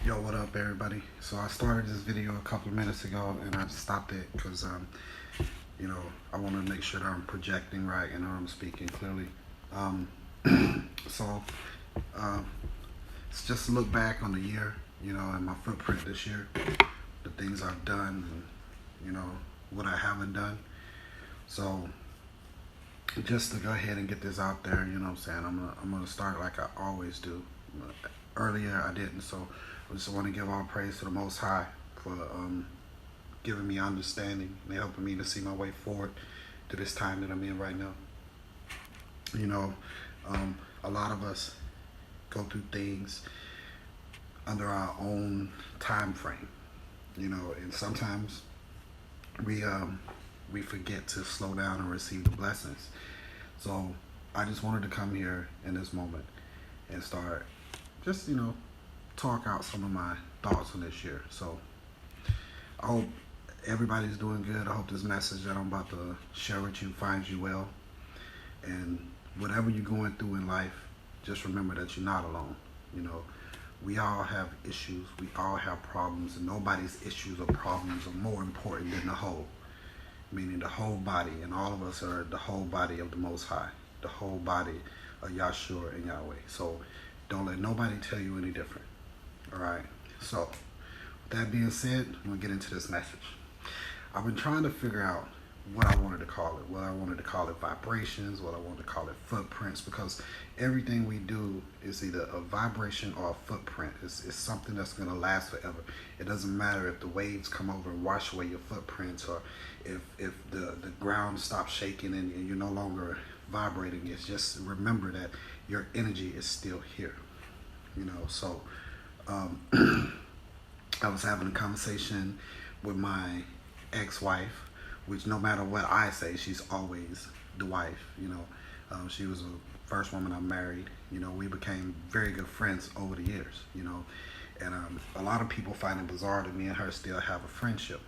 Yo, what up, everybody? So I started this video a couple of minutes ago, and I stopped it because, you know, I want to make sure that I'm projecting right and I'm speaking clearly. Um, so uh, it's just a look back on the year, and my footprint this year, the things I've done, and what I haven't done. So just to go ahead and get this out there, what I'm saying, I'm gonna start like I always do. Earlier I didn't, so I just want to give all praise to the Most High for giving me understanding and helping me to see my way forward to this time that I'm in right now. You know, a lot of us go through things under our own time frame, and sometimes we forget to slow down and receive the blessings. So I just wanted to come here in this moment and start just talk out some of my thoughts on this year. So I hope everybody's doing good. I hope this message that I'm about to share with you finds you well. And whatever you're going through in life, just remember that you're not alone. You know, we all have issues. We all have problems, and nobody's issues or problems are more important than the whole. Meaning the whole body, and all of us are the whole body of the Most High, the whole body of Yahshua and Yahweh. So don't let nobody tell you any different. All right. So with that being said, I'm gonna get into this message. I've been trying to figure out what I wanted to call it, whether I wanted to call it vibrations, what I wanted to call it footprints, because everything we do is either a vibration or a footprint. It's something that's going to last forever. It doesn't matter if the waves come over and wash away your footprints, or if the ground stops shaking and you're no longer vibrating. It's just remember that your energy is still here. So um, I was having a conversation with my ex-wife, which no matter what I say, she's always the wife. She was the first woman I married. We became very good friends over the years. And a lot of people find it bizarre that me and her still have a friendship.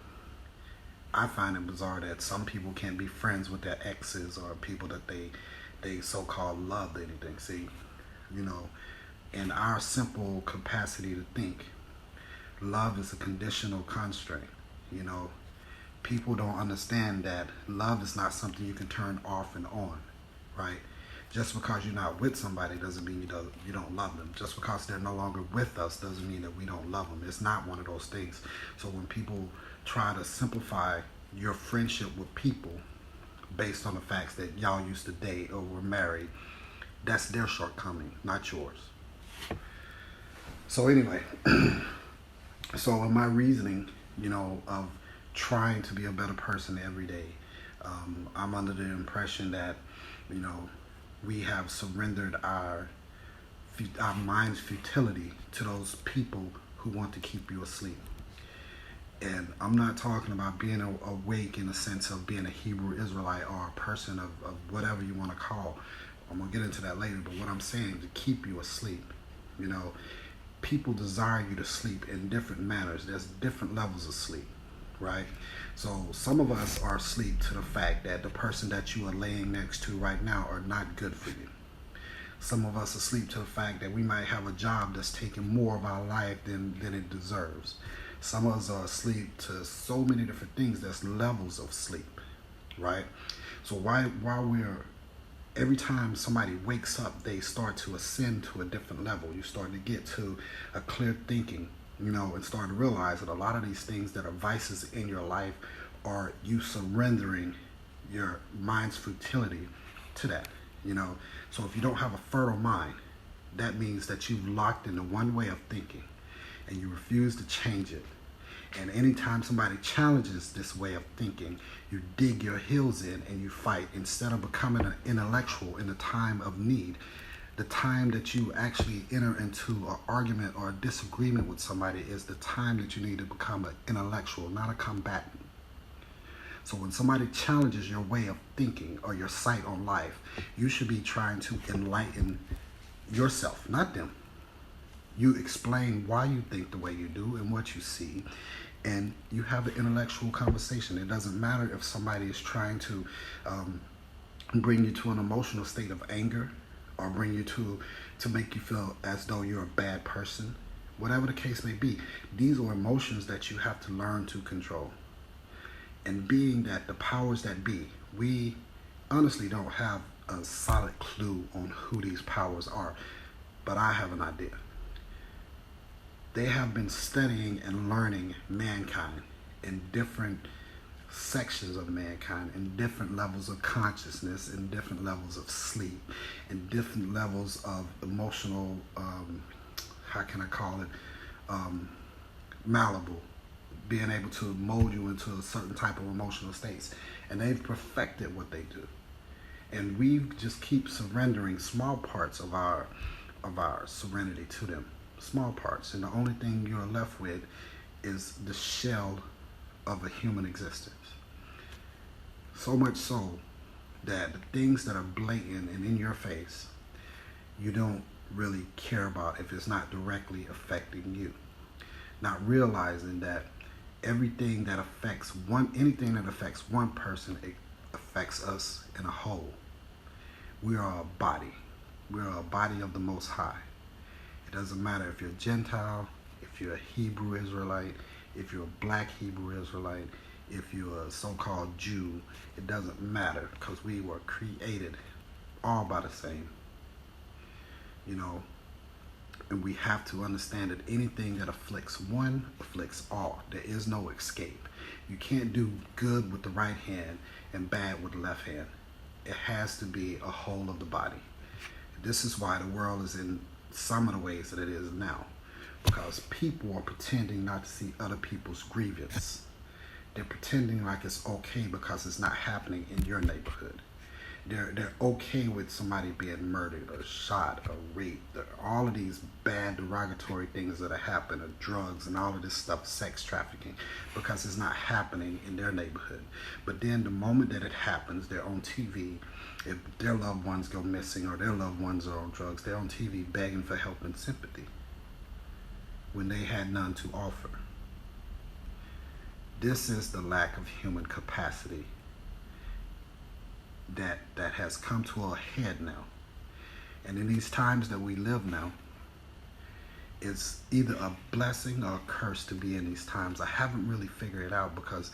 I find it bizarre that some people can't be friends with their exes or people that they so-called loved or anything. See, in our simple capacity to think, love is a conditional constraint. People don't understand that love is not something you can turn off and on, right? Just because you're not with somebody doesn't mean you don't love them. Just because they're no longer with us doesn't mean that we don't love them. It's not one of those things. So when people try to simplify your friendship with people based on the facts that y'all used to date or were married, that's their shortcoming, not yours. So anyway, so in my reasoning, of trying to be a better person every day, I'm under the impression that, we have surrendered our mind's futility to those people who want to keep you asleep. And I'm not talking about being awake in the sense of being a Hebrew Israelite or a person of whatever you want to call. I'm going to get into that later, but what I'm saying, to keep you asleep. People desire you to sleep in different manners. There's different levels of sleep, right? So some of us are asleep to the fact that the person that you are laying next to right now are not good for you. Some of us are asleep to the fact that we might have a job that's taking more of our life than it deserves. Some of us are asleep to so many different things. There's levels of sleep, right? So while we're every time somebody wakes up, they start to ascend to a different level. You start to get to a clear thinking, and start to realize that a lot of these things that are vices in your life are you surrendering your mind's futility to that. So if you don't have a fertile mind, that means that you've locked into one way of thinking and you refuse to change it. And anytime somebody challenges this way of thinking, you dig your heels in and you fight instead of becoming an intellectual in the time of need. The time that you actually enter into an argument or a disagreement with somebody is the time that you need to become an intellectual, not a combatant. So when somebody challenges your way of thinking or your sight on life, you should be trying to enlighten yourself, not them. You explain why you think the way you do and what you see, and you have an intellectual conversation. It doesn't matter if somebody is trying to bring you to an emotional state of anger or bring you to make you feel as though you're a bad person. whatever the case may be. These are emotions that you have to learn to control. And being that the powers that be, we honestly don't have a solid clue on who these powers are, but I have an idea. They have been studying and learning mankind in different sections of mankind, in different levels of consciousness, in different levels of sleep, in different levels of emotional, how can I call it, malleable, being able to mold you into a certain type of emotional states. And they've perfected what they do. And we just keep surrendering small parts of our serenity to them, small parts. And the only thing you're left with is the shell of a human existence. So much so that the things that are blatant and in your face, you don't really care about if it's not directly affecting you. Not realizing that anything that affects one person, it affects us in a whole. We are a body. We are a body of the Most High. It doesn't matter if you're Gentile, if you're a Hebrew Israelite, if you're a black Hebrew Israelite, if you're a so-called Jew. It doesn't matter, because we were created all by the same. And we have to understand that anything that afflicts one afflicts all. There is no escape. You can't do good with the right hand and bad with the left hand. It has to be a whole of the body. This is why the world is in some of the ways that it is now, because people are pretending not to see other people's grievance. They're pretending like it's okay because it's not happening in your neighborhood. They're okay with somebody being murdered or shot or raped, or all of these bad derogatory things that are happening, or drugs and all of this stuff, sex trafficking, because it's not happening in their neighborhood. But then the moment that it happens, they're on TV. If their loved ones go missing or their loved ones are on drugs, they're on TV begging for help and sympathy when they had none to offer. This is the lack of human capacity that has come to a head now. And in these times that we live now, it's either a blessing or a curse to be in these times. I haven't really figured it out, because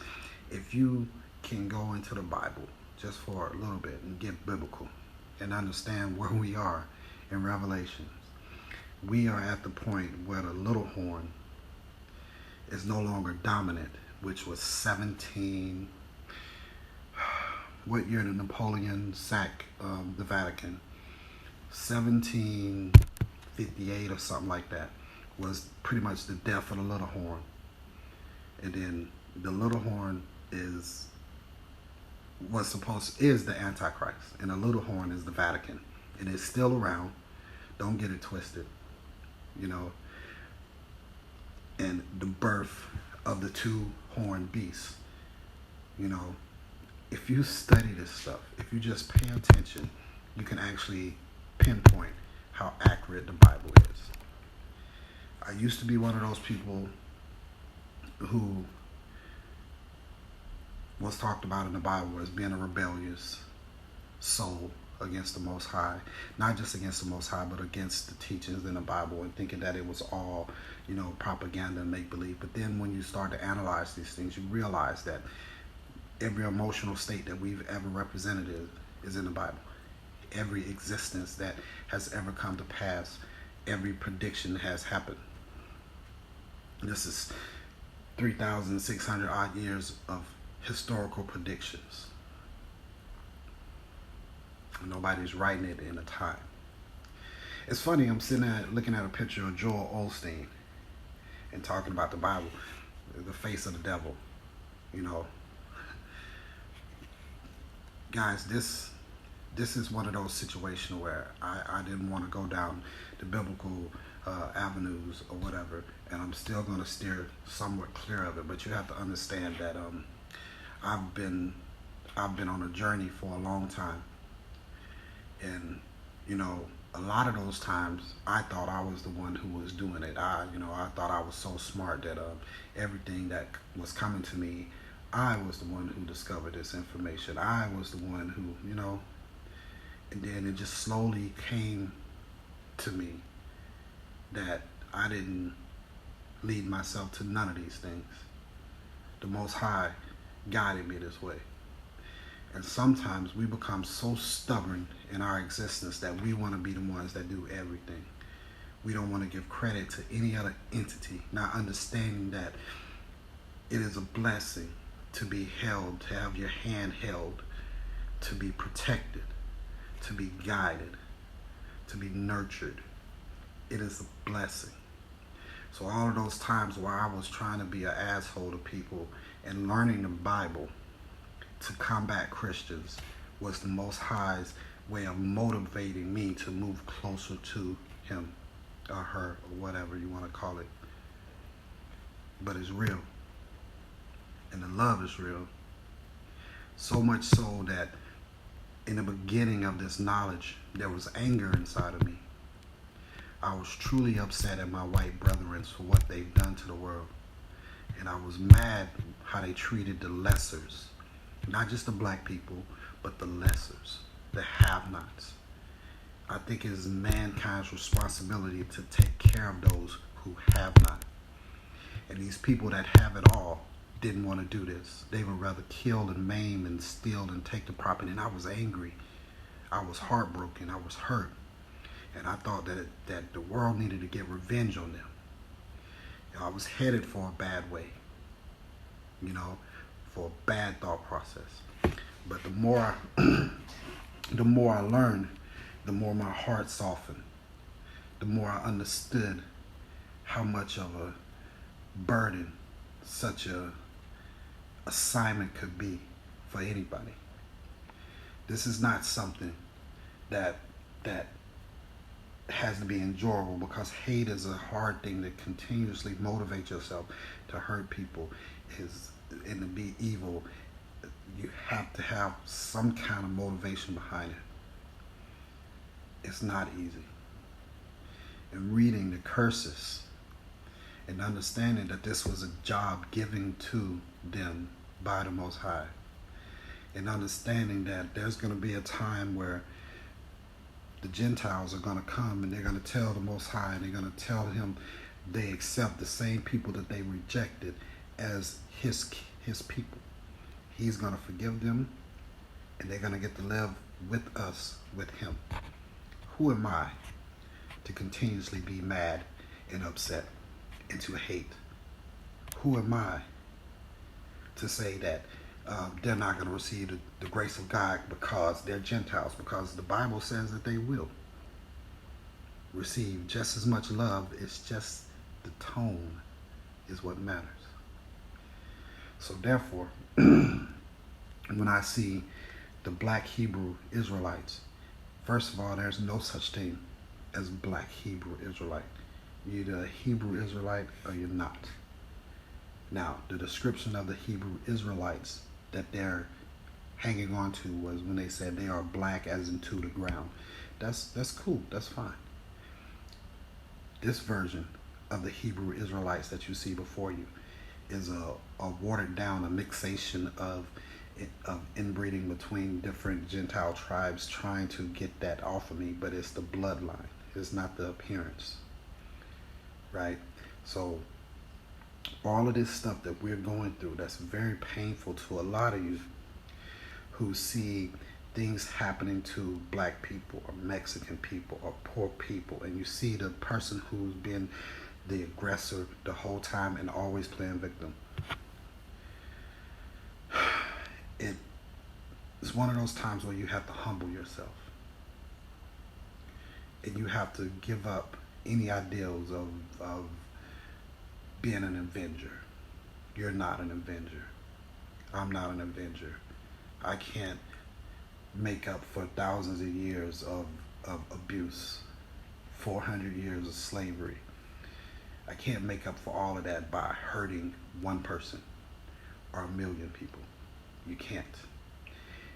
if you can go into the Bible just for a little bit and get biblical and understand where we are in Revelations, we are at the point where the little horn is no longer dominant, which was 17... What year did Napoleon sack the Vatican? 1758 or something like that was pretty much the death of the little horn. And then the little horn is the Antichrist, and the little horn is the Vatican, and it's still around. Don't get it twisted, And the birth of the two horned beasts, If you study this stuff, if you just pay attention, you can actually pinpoint how accurate the Bible is. I used to be one of those people who was talked about in the Bible as being a rebellious soul against the Most High. Not just against the Most High, but against the teachings in the Bible, and thinking that it was all, propaganda and make-believe. But then when you start to analyze these things, you realize that every emotional state that we've ever represented is in the Bible. Every existence that has ever come to pass, every prediction that has happened. This is 3,600 odd years of historical predictions. Nobody's writing it in a time. It's funny, I'm sitting there looking at a picture of Joel Osteen and talking about the Bible, the face of the devil, Guys, this is one of those situations where I didn't want to go down the biblical avenues or whatever, and I'm still going to steer somewhat clear of it. But you have to understand that I've been on a journey for a long time, and a lot of those times I thought I was the one who was doing it. I thought I was so smart that everything that was coming to me, I was the one who discovered this information. I was the one who, and then it just slowly came to me that I didn't lead myself to none of these things. The Most High guided me this way. And sometimes we become so stubborn in our existence that we want to be the ones that do everything. We don't want to give credit to any other entity, not understanding that it is a blessing to be held, to have your hand held, to be protected, to be guided, to be nurtured. It is a blessing. So all of those times where I was trying to be an asshole to people and learning the Bible to combat Christians was the Most High's way of motivating me to move closer to him or her or whatever you want to call it. But it's real. And the love is real. So much so that in the beginning of this knowledge, there was anger inside of me. I was truly upset at my white brethren for what they've done to the world. And I was mad how they treated the lessers. Not just the black people, but the lessers, the have-nots. I think it is mankind's responsibility to take care of those who have not. And these people that have it all didn't want to do this. They would rather kill and maim and steal and take the property. And I was angry. I was heartbroken. I was hurt. And I thought that the world needed to get revenge on them. I was headed for a bad way, for a bad thought process. But the more I learned, the more my heart softened. The more I understood how much of a burden such a assignment could be for anybody. This is not something that has to be enjoyable, because hate is a hard thing to continuously motivate yourself to hurt people and to be evil. You have to have some kind of motivation behind it. It's not easy. And reading the curses and understanding that this was a job given to them by the Most High, and understanding that there's going to be a time where the Gentiles are going to come and they're going to tell the Most High, and they're going to tell him they accept the same people that they rejected as his people. He's going to forgive them, and they're going to get to live with us, with him. Who am I to continuously be mad and upset and to hate? Who am I to say that they're not going to receive the grace of God because they're Gentiles? Because the Bible says that they will receive just as much love. It's just the tone is what matters. So therefore, when I see the black Hebrew Israelites, first of all, there's no such thing as black Hebrew Israelite. You're either a Hebrew Israelite or you're not. Now, the description of the Hebrew Israelites that they're hanging on to was when they said they are black as into the ground. That's cool. That's fine. This version of the Hebrew Israelites that you see before you is a watered down, a mixation of inbreeding between different Gentile tribes, trying to get that off of me, but it's the bloodline. It's not the appearance, right? So all of this stuff that we're going through, that's very painful to a lot of you who see things happening to black people or Mexican people or poor people, and you see the person who's been the aggressor the whole time and always playing victim. It's one of those times where you have to humble yourself, and you have to give up any ideals of being an avenger. You're not an avenger. I'm not an avenger. I can't make up for thousands of years of abuse, 400 years of slavery. I can't make up for all of that by hurting one person or a million people. You can't.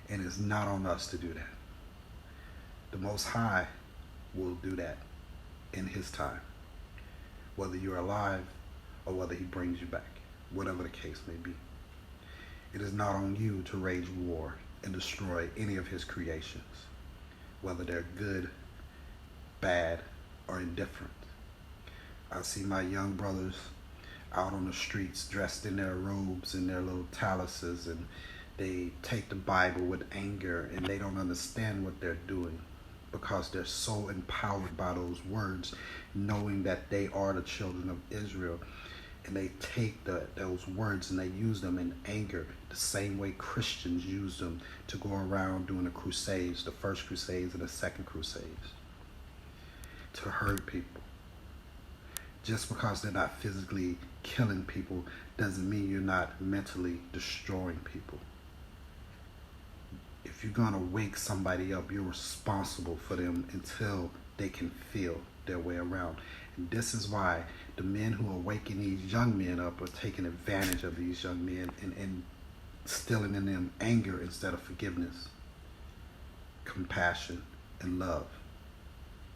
And it's not on us to do that. The Most High will do that in his time, whether you're alive or whether he brings you back, whatever the case may be. It is not on you to wage war and destroy any of his creations, whether they're good, bad, or indifferent. I see my young brothers out on the streets dressed in their robes and their little taluses, and they take the Bible with anger, and they don't understand what they're doing because they're so empowered by those words, knowing that they are the children of Israel. And they take those words and they use them in anger, the same way Christians use them to go around doing the crusades, the first crusades and the second crusades, to hurt people. Just because they're not physically killing people doesn't mean you're not mentally destroying people. If you're going to wake somebody up, you're responsible for them until they can feel their way around. And this is why the men who are waking these young men up are taking advantage of these young men and instilling in them anger instead of forgiveness, compassion, and love.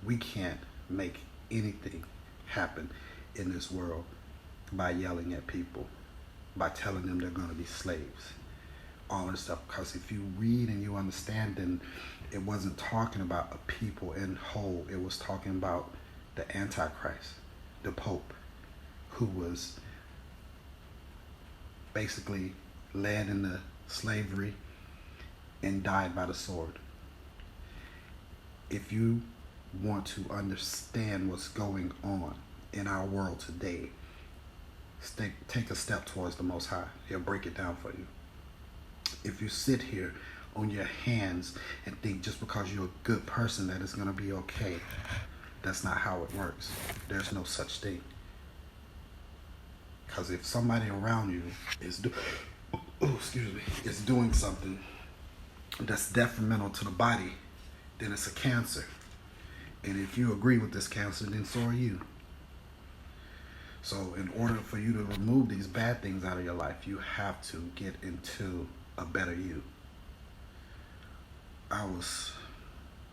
We can't make anything happen in this world by yelling at people, by telling them they're going to be slaves, all this stuff. Because if you read and you understand, then it wasn't talking about a people in whole. It was talking about the Antichrist, the Pope, who was basically led into slavery and died by the sword. If you want to understand what's going on in our world today, take a step towards the Most High. He'll break it down for you. If you sit here on your hands and think just because you're a good person that it's going to be okay, that's not how it works. There's no such thing. Because if somebody around you is doing something that's detrimental to the body, then it's a cancer. And if you agree with this cancer, then so are you. So in order for you to remove these bad things out of your life, you have to get into a better you. I was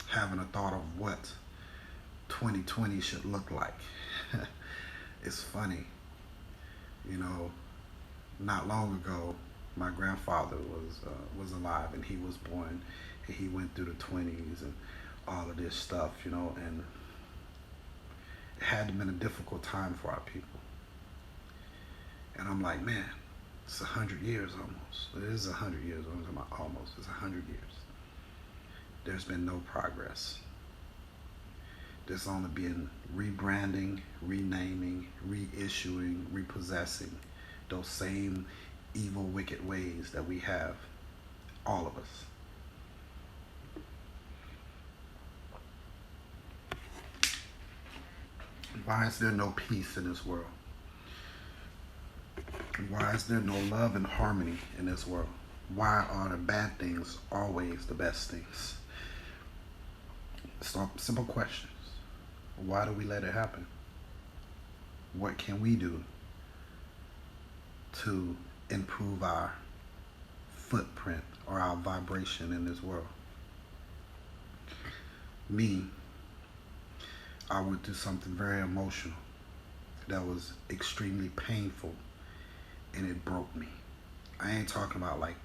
having a thought of what 2020 should look like. It's funny. You know, not long ago, my grandfather was alive, and he was born, and he went through the 20s and all of this stuff, you know, and it had been a difficult time for our people. And I'm like, man, it's 100 years almost. It is 100 years, almost. It's 100 years. There's been no progress. There's only been rebranding, renaming, reissuing, repossessing those same evil, wicked ways that we have, all of us. Why is there no peace in this world? Why is there no love and harmony in this world? Why are the bad things always the best things? Simple questions. Why do we let it happen? What can we do to improve our footprint or our vibration in this world? Me, I went through something very emotional that was extremely painful, and it broke me. I ain't talking about like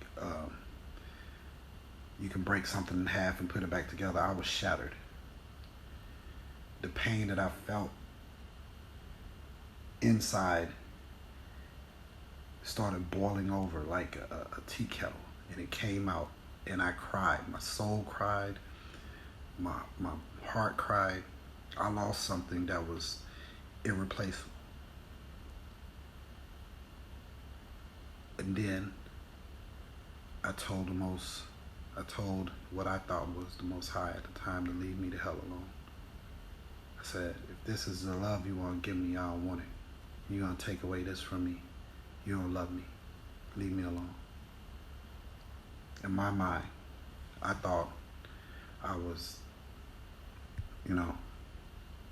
you can break something in half and put it back together. I was shattered. The pain that I felt inside started boiling over like a tea kettle, and it came out, and I cried. My soul cried. My heart cried. I lost something that was irreplaceable. And then I told what I thought was the Most High at the time to leave me the hell alone. I said, if this is the love you want to give me, I don't want it. You're going to take away this from me. You don't love me. Leave me alone. In my mind, I thought I was,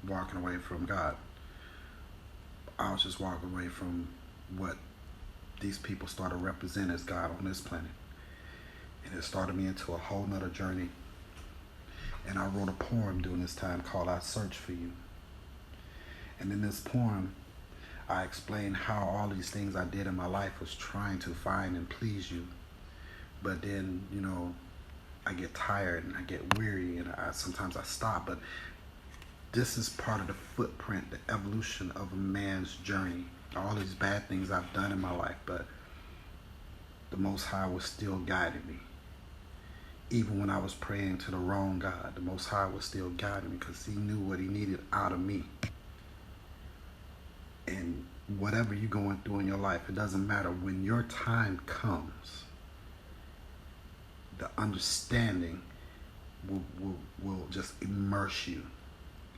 walking away from God. I was just walking away from what these people started representing as God on this planet. And it started me into a whole nother journey. And I wrote a poem during this time called I Search for You. And in this poem, I explained how all these things I did in my life was trying to find and please you. But then, I get tired and I get weary, and sometimes I stop. But this is part of the footprint, the evolution of a man's journey all these bad things I've done in my life, but the Most High was still guiding me. Even when I was praying to the wrong God, the Most High was still guiding me because He knew what He needed out of me. And whatever you're going through in your life, it doesn't matter. When your time comes, the understanding will just immerse you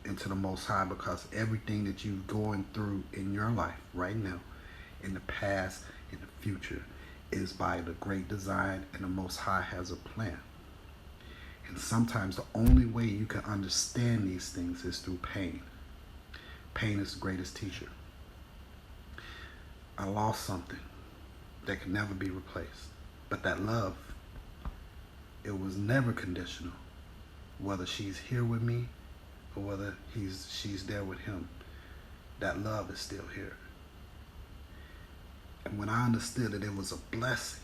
into the Most High, because everything that you're going through in your life right now, in the past, in the future, is by the great design, and the Most High has a plan. And sometimes the only way you can understand these things is through pain. Pain is the greatest teacher. I lost something that could never be replaced. But that love, it was never conditional. Whether she's here with me or whether she's there with him, that love is still here. And when I understood that it was a blessing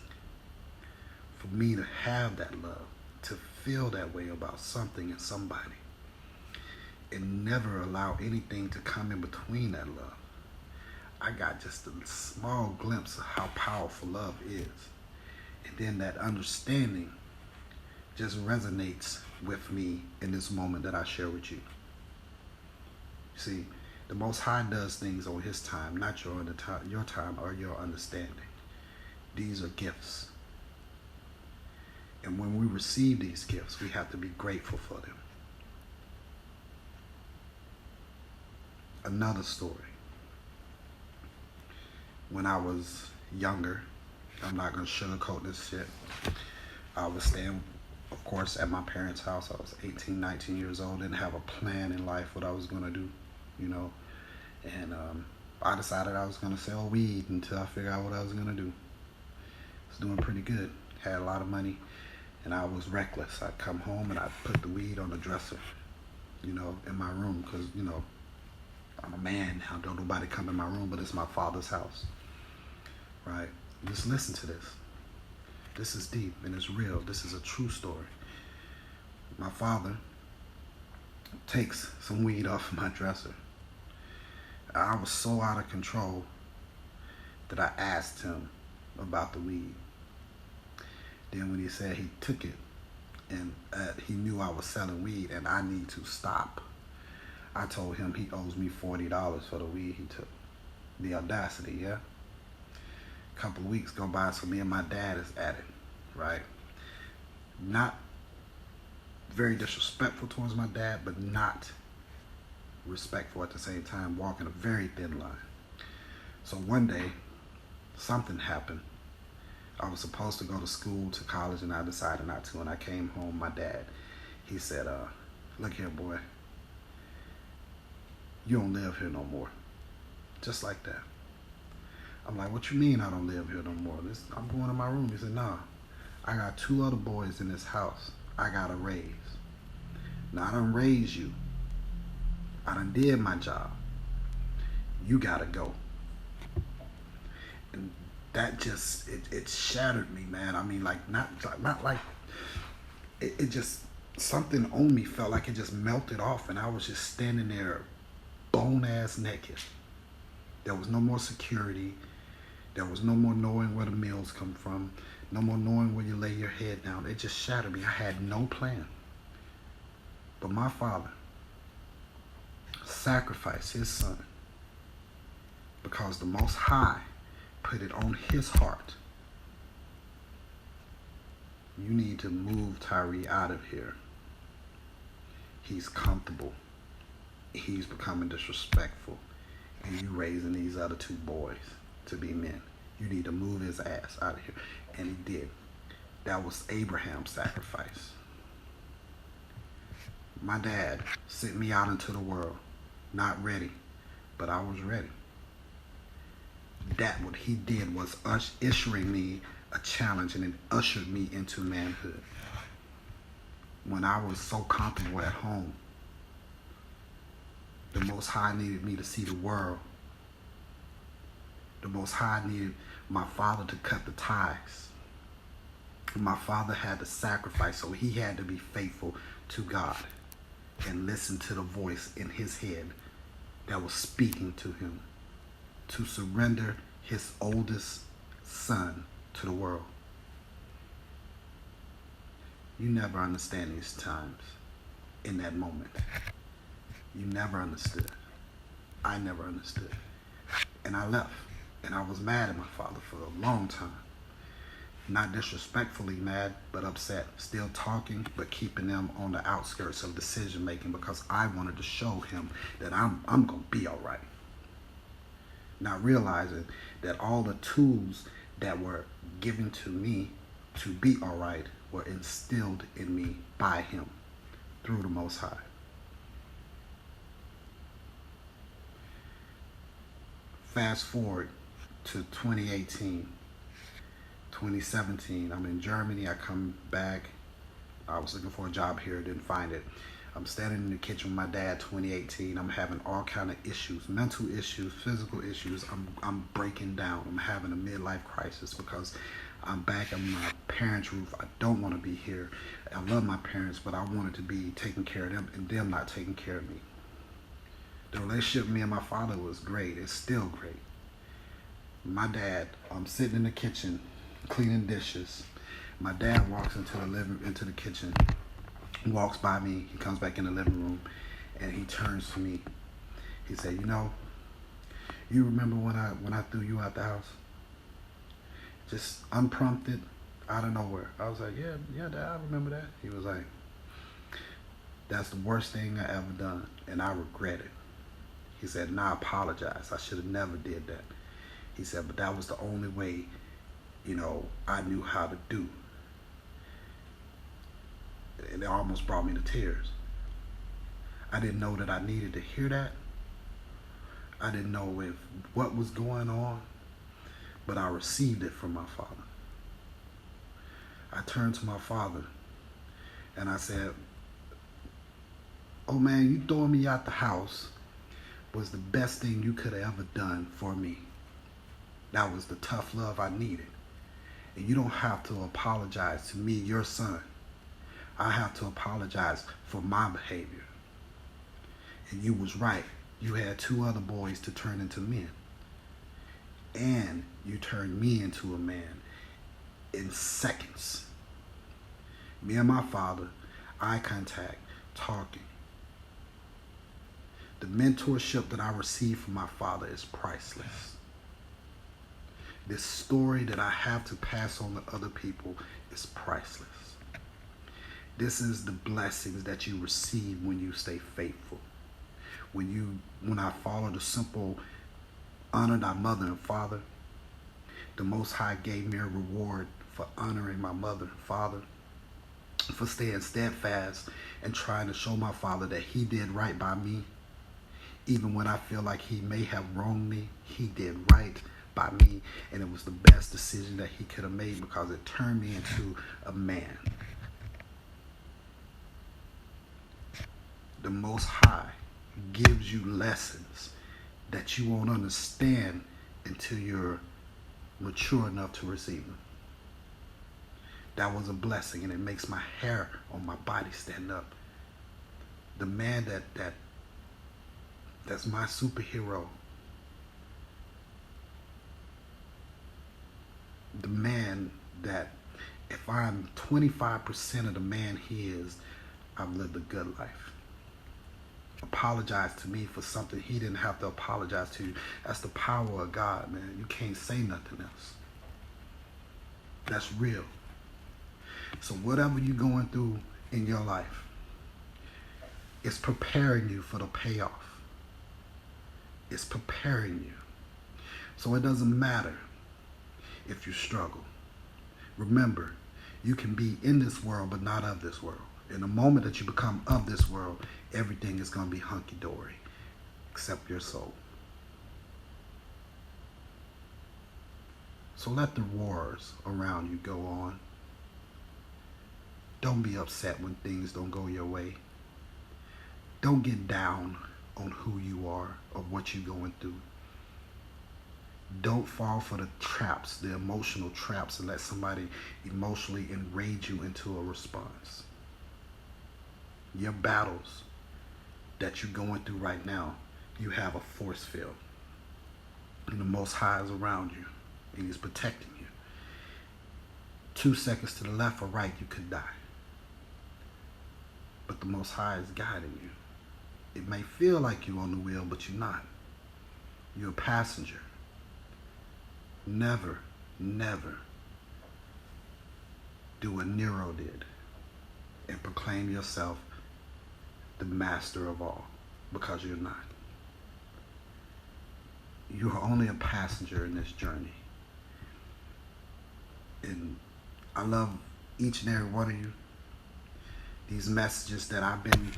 for me to have that love, to feel that way about something and somebody, and never allow anything to come in between that love, I got just a small glimpse of how powerful love is. And then that understanding just resonates with me in this moment that I share with you. See, the Most High does things on His time, not your time or your understanding. These are gifts. And when we receive these gifts, we have to be grateful for them. Another story. When I was younger, I'm not going to sugarcoat this shit. I was staying, of course, at my parents' house. I was 18, 19 years old. Didn't have a plan in life what I was going to do, you know. And I decided I was going to sell weed until I figured out what I was going to do. I was doing pretty good. Had a lot of money. And I was reckless. I'd come home and I'd put the weed on the dresser, you know, in my room. Because, you know, I'm a man now. Don't nobody come in my room, but it's my father's house. Right? Just listen to this. This is deep and it's real. This is a true story. My father takes some weed off my dresser. I was so out of control that I asked him about the weed. Then when he said he took it and he knew I was selling weed and I need to stop, I told him he owes me $40 for the weed he took. The audacity, yeah? A couple of weeks go by, so me and my dad is at it, right? Not very disrespectful towards my dad, but not respectful at the same time, walking a very thin line. So one day, something happened. I was supposed to go to school, to college, and I decided not to. And I came home, my dad, he said, look here, boy, you don't live here no more. Just like that. I'm like, what you mean I don't live here no more? I'm going to my room. He said, nah, I got 2 other boys in this house I got to raise. Now, I done raised you. I done did my job. You got to go. And that just, it shattered me, man. I mean, like, not like, it just, something on me felt like it just melted off, and I was just standing there bone-ass naked. There was no more security. There was no more knowing where the meals come from. No more knowing where you lay your head down. It just shattered me. I had no plan. But my father sacrificed his son because the Most High put it on his heart. You need to move Tyree out of here. He's comfortable. He's becoming disrespectful. And you raising these other 2 boys to be men. You need to move his ass out of here. And he did. That was Abraham's sacrifice. My dad sent me out into the world, not ready, but I was ready. That what he did was issuing me a challenge, and it ushered me into manhood. When I was so comfortable at home, the Most High needed me to see the world. The Most High needed my father to cut the ties. My father had to sacrifice, so he had to be faithful to God and listen to the voice in his head that was speaking to him to surrender his oldest son to the world. You never understand these times in that moment. You never understood. I never understood. And I left. And I was mad at my father for a long time. Not disrespectfully mad, but upset. Still talking, but keeping them on the outskirts of decision making because I wanted to show him that I'm going to be all right. Not realizing that all the tools that were given to me to be all right were instilled in me by him through the Most High. Fast forward to 2018, 2017. I'm in Germany. I come back. I was looking for a job here, didn't find it. I'm standing in the kitchen with my dad, 2018. I'm having all kind of issues, mental issues, physical issues. I'm breaking down. I'm having a midlife crisis because I'm back on my parents' roof. I don't want to be here. I love my parents, but I wanted to be taking care of them and them not taking care of me. The relationship with me and my father was great. It's still great. My dad, I'm sitting in the kitchen cleaning dishes. My dad walks into the kitchen, walks by me. He comes back in the living room, and he turns to me. He said, you remember when I threw you out the house? Just unprompted, out of nowhere. I was like, yeah, Dad, I remember that. He was like, that's the worst thing I ever done, and I regret it. He said, and I apologize. I should have never did that. He said, but that was the only way, I knew how to do. And it almost brought me to tears. I didn't know that I needed to hear that. I didn't know what was going on, but I received it from my father. I turned to my father and I said, oh man, you throwing me out the house was the best thing you could have ever done for me. That was the tough love I needed. And you don't have to apologize to me, your son. I have to apologize for my behavior. And you was right. You had 2 other boys to turn into men. And you turned me into a man in seconds. Me and my father, eye contact, talking. The mentorship that I received from my father is priceless. This story that I have to pass on to other people is priceless. This is the blessings that you receive when you stay faithful. When I follow the simple honor thy mother and father, the Most High gave me a reward for honoring my mother and father, for staying steadfast and trying to show my father that he did right by me. Even when I feel like he may have wronged me, he did right by me. And it was the best decision that he could have made because it turned me into a man. The Most High gives you lessons that you won't understand until you're mature enough to receive them. That was a blessing, and it makes my hair on my body stand up. The man that's my superhero. The man that if I'm 25% of the man he is, I've lived a good life. Apologize to me for something he didn't have to apologize to you. That's the power of God, man. You can't say nothing else. That's real. So whatever you're going through in your life, it's preparing you for the payoff. It's preparing you. So it doesn't matter if you struggle. Remember, you can be in this world but not of this world. In the moment that you become of this world, everything is going to be hunky-dory except your soul. So let the wars around you go on. Don't be upset when things don't go your way. Don't get down on who you are or what you're going through. Don't fall for the traps, the emotional traps, and let somebody emotionally enrage you into a response. Your battles that you're going through right now, you have a force field. and the Most High is around you, and He's protecting you. 2 seconds to the left or right, you could die. But the Most High is guiding you. It may feel like you're on the wheel, but you're not. You're a passenger. Never, never do what Nero did and proclaim yourself the master of all, because you're not. You're only a passenger in this journey. And I love each and every one of you. These messages that I've been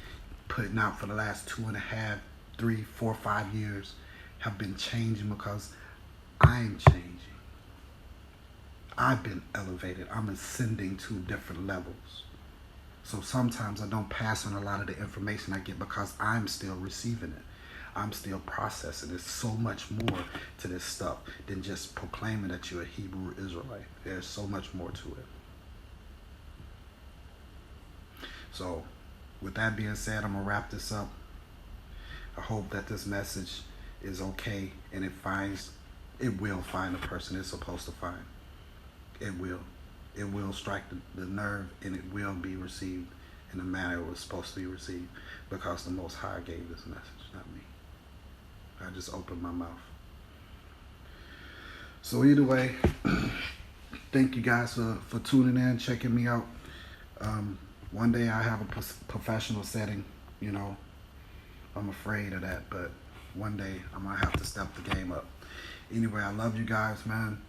putting out for the last 2.5, 3, 4, 5 years have been changing because I'm changing. I've been elevated. I'm ascending to different levels. So sometimes I don't pass on a lot of the information I get because I'm still receiving it. I'm still processing. There's so much more to this stuff than just proclaiming that you're a Hebrew Israelite. There's so much more to it. So with that being said, I'm going to wrap this up. I hope that this message is okay and it will find the person it's supposed to find. It will. It will strike the nerve, and it will be received in the manner it was supposed to be received, because the Most High gave this message, not me. I just opened my mouth. So either way, thank you guys for tuning in, checking me out. One day I have a professional setting, you know. I'm afraid of that, but one day I'm going to have to step the game up. Anyway, I love you guys, man.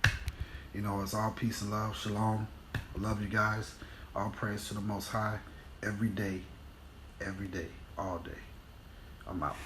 You know, it's all peace and love. Shalom. I love you guys. All praise to the Most High. Every day, all day. I'm out.